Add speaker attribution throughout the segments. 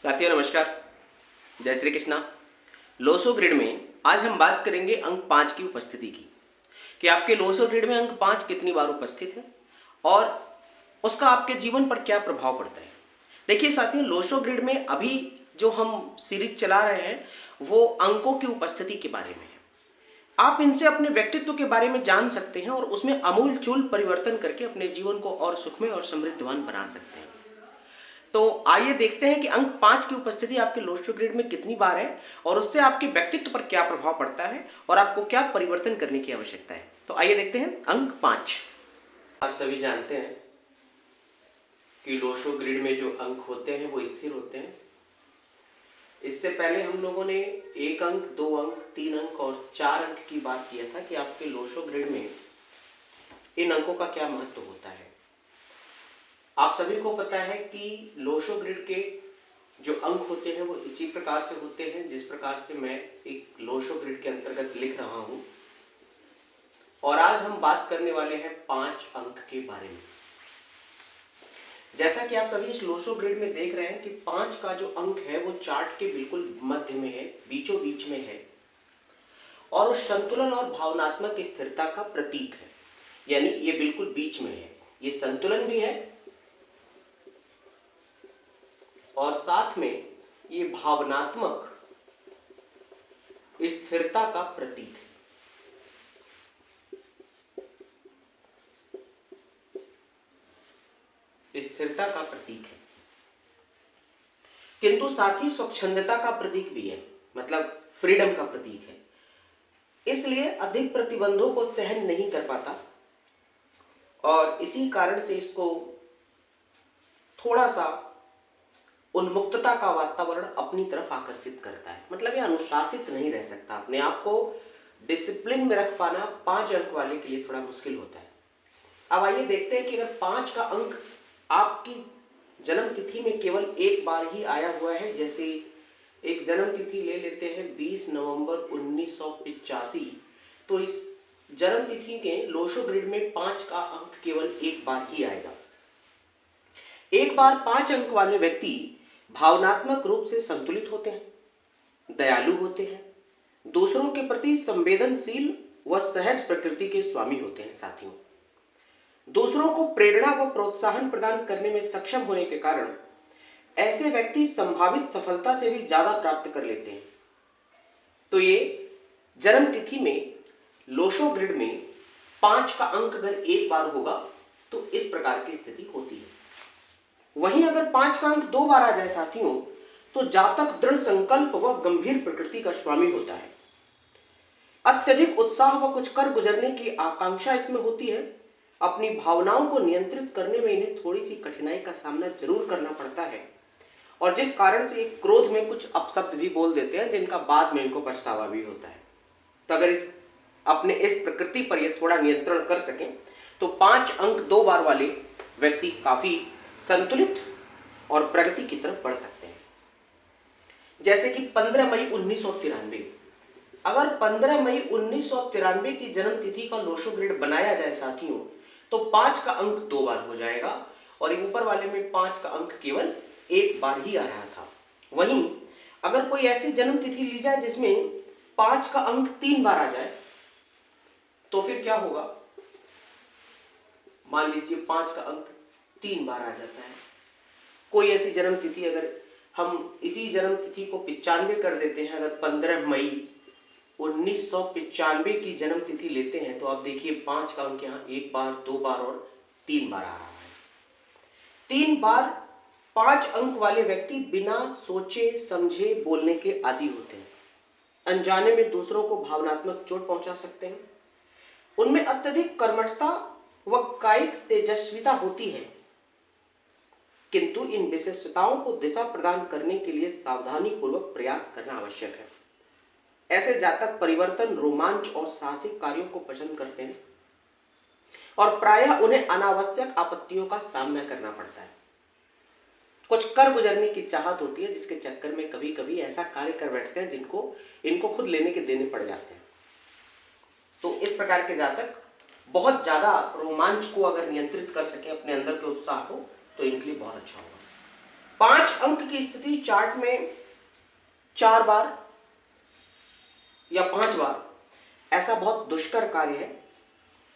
Speaker 1: साथियों नमस्कार, जय श्री कृष्णा। लोसो ग्रिड में आज हम बात करेंगे अंक 5 की उपस्थिति की कि आपके लोसो ग्रिड में अंक 5 कितनी बार उपस्थित है और उसका आपके जीवन पर क्या प्रभाव पड़ता है। देखिए साथियों, लोसो ग्रिड में अभी जो हम सीरीज चला रहे हैं वो अंकों की उपस्थिति के बारे में है। आप इनसे अपने व्यक्तित्व के बारे में जान सकते हैं और उसमें आमूल-चूल परिवर्तन करके अपने जीवन को और सुखमय और समृद्धवान बना सकते हैं। तो आइए देखते हैं कि अंक 5 की उपस्थिति आपके लोसो ग्रिड में कितनी बार है और उससे आपके व्यक्तित्व पर क्या प्रभाव पड़ता है और आपको क्या परिवर्तन करने की आवश्यकता है। तो आइए देखते हैं अंक 5। आप सभी जानते हैं कि लोसो ग्रिड में जो अंक होते हैं वो स्थिर होते हैं। इससे पहले हम लोगों ने 1 अंक, 2 अंक, 3 अंक और 4 अंक की बात किया था कि आपके लोसो ग्रिड में इन अंकों का क्या महत्व होता है। आप सभी को पता है कि लोसो ग्रिड के जो अंक होते हैं वो इसी प्रकार से होते हैं जिस प्रकार से मैं एक लोसो ग्रिड के अंतर्गत लिख रहा हूं। और आज हम बात करने वाले हैं 5 अंक के बारे में। जैसा कि आप सभी इस लोसो ग्रिड में देख रहे हैं कि 5 का जो अंक है वो चार्ट के बिल्कुल मध्य में है, बीचों बीच में है और वो संतुलन और भावनात्मक स्थिरता का प्रतीक है। यानी ये बिल्कुल बीच में है, ये संतुलन भी है और साथ में ये भावनात्मक स्थिरता का प्रतीक है। स्थिरता का प्रतीक है किंतु साथ ही स्वच्छंदता का प्रतीक भी है, मतलब फ्रीडम का प्रतीक है। इसलिए अधिक प्रतिबंधों को सहन नहीं कर पाता और इसी कारण से इसको थोड़ा सा उन्मुक्तता का वातावरण अपनी तरफ आकर्षित करता है। मतलब ये अनुशासित नहीं रह सकता, अपने आप को डिसिप्लिन में रख पाना 5 अंक वाले के लिए थोड़ा मुश्किल होता है। अब आइए देखते हैं कि अगर 5 का अंक आपकी जन्म तिथि में केवल एक बार ही आया हुआ है, जैसे एक जन्म तिथि ले लेते हैं 20 नवंबर 1985, तो इस जन्म तिथि के लोसो ग्रिड में 5 का अंक केवल एक बार ही आएगा। एक बार 5 अंक वाले व्यक्ति भावनात्मक रूप से संतुलित होते हैं, दयालु होते हैं, दूसरों के प्रति संवेदनशील व सहज प्रकृति के स्वामी होते हैं। साथियों, दूसरों को प्रेरणा व प्रोत्साहन प्रदान करने में सक्षम होने के कारण ऐसे व्यक्ति संभावित सफलता से भी ज्यादा प्राप्त कर लेते हैं। तो ये जन्म तिथि में लोसो ग्रिड में 5 का अंक अगर एक बार होगा तो इस प्रकार की स्थिति होती है। वहीं अगर 5 का अंक 2 बार आ जाए साथियों, तो जातक दृढ़ संकल्प व गंभीर प्रकृति का स्वामी होता है। अत्यधिक उत्साह व कुछ कर गुजरने की आकांक्षा इसमें होती है। अपनी भावनाओं को नियंत्रित करने में इन्हें थोड़ी सी कठिनाई का सामना जरूर करना पड़ता है और जिस कारण से एक क्रोध में कुछ अपशब्द भी बोल देते हैं जिनका बाद में इनको पछतावा भी होता है। तो अगर अपने इस प्रकृति पर ये थोड़ा नियंत्रण कर सकें तो 5 अंक 2 बार वाले व्यक्ति काफी संतुलित और प्रगति की तरफ बढ़ सकते हैं। जैसे कि 15 मई 1993, अगर 15 मई 1993 की जन्म तिथि का लोसो ग्रिड बनाया जाए साथियों, तो 5 का अंक 2 बार हो जाएगा और ऊपर वाले में 5 का अंक केवल एक बार ही आ रहा था। वहीं अगर कोई ऐसी जन्म तिथि ली जाए जिसमें 5 का अंक 3 बार आ जाए, तो फिर क्या होगा। मान लीजिए 5 का अंक 3 बार आ जाता है। कोई ऐसी जन्म तिथि, अगर हम इसी जन्म तिथि को 95 कर देते हैं, अगर 15 मई 1995 की जन्म तिथि लेते हैं, तो आप देखिए 5 का अंक यहाँ 1 बार, 2 बार और 3 बार आ रहा है। 3 बार 5 अंक वाले व्यक्ति बिना सोचे समझे बोलने के आदी होते हैं। अनजाने में दूसरों को भावनात्मक चोट पहुंचा सकते हैं। उनमें अत्यधिक कर्मठता व कायिक तेजस्विता होती है, किंतु इन विशेषताओं को दिशा प्रदान करने के लिए सावधानी पूर्वक प्रयास करना आवश्यक है। ऐसे जातक परिवर्तन, रोमांच और साहसिक कार्यों को पसंद करते हैं और प्रायः उन्हें अनावश्यक आपत्तियों का सामना करना पड़ता है। कुछ कर गुजरने की चाहत होती है जिसके चक्कर में कभी कभी ऐसा कार्य कर बैठते हैं जिनको इनको खुद लेने के देने पड़ जाते हैं। तो इस प्रकार के जातक बहुत ज्यादा रोमांच को अगर नियंत्रित कर सके अपने अंदर के उत्साह को, तो इनके लिए बहुत अच्छा होगा। 5 अंक की स्थिति चार्ट में 4 बार या 5 बार, ऐसा बहुत दुष्कर कार्य है।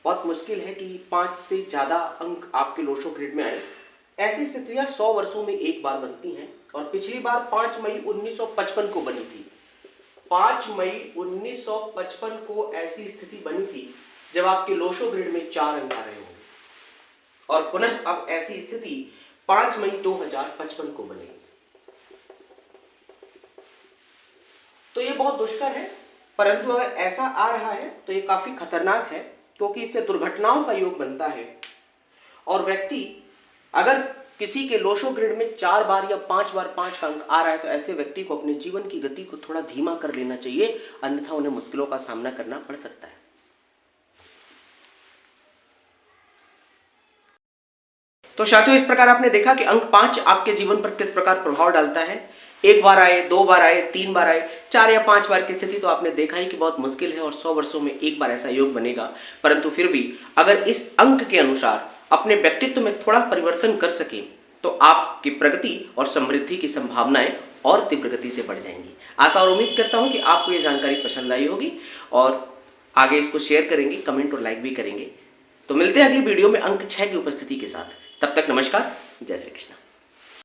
Speaker 1: बहुत मुश्किल है कि 5 से ज़्यादा अंक आपके लोशो ग्रिड में आए। ऐसी स्थितियां 100 वर्षों में एक बार बनती हैं और पिछली बार 5 मई 1955 को बनी थी। 5 मई 1955 को ऐसी स्थिति बनी थी जब आपके लोशो ग्रिड में 4 अंक आ रहे होंगे, और पुनः अब ऐसी स्थिति 5 मई 2055 को बनेगी। तो ये बहुत दुष्कर है, परंतु अगर ऐसा आ रहा है तो ये काफी खतरनाक है, क्योंकि इससे दुर्घटनाओं का योग बनता है। और व्यक्ति अगर किसी के लोशो ग्रिड में 4 बार या 5 बार 5 का अंक आ रहा है तो ऐसे व्यक्ति को अपने जीवन की गति को थोड़ा धीमा कर लेना चाहिए, अन्यथा उन्हें मुश्किलों का सामना करना पड़ सकता है। तो साथियों, इस प्रकार आपने देखा कि अंक 5 आपके जीवन पर किस प्रकार प्रभाव डालता है। 1 बार आए, 2 बार आए, 3 बार आए, 4 या 5 बार की स्थिति तो आपने देखा ही कि बहुत मुश्किल है और 100 वर्षों में एक बार ऐसा योग बनेगा। परंतु फिर भी अगर इस अंक के अनुसार अपने व्यक्तित्व में थोड़ा परिवर्तन कर सके तो आपकी प्रगति और समृद्धि की संभावनाएं और तीव्र गति से बढ़ जाएंगी। आशा और उम्मीद करता हूं कि आपको ये जानकारी पसंद आई होगी और आगे इसको शेयर करेंगे, कमेंट और लाइक भी करेंगे। तो मिलते हैं अगली वीडियो में अंक 6 की उपस्थिति के साथ। तब तक नमस्कार, जय श्री कृष्ण।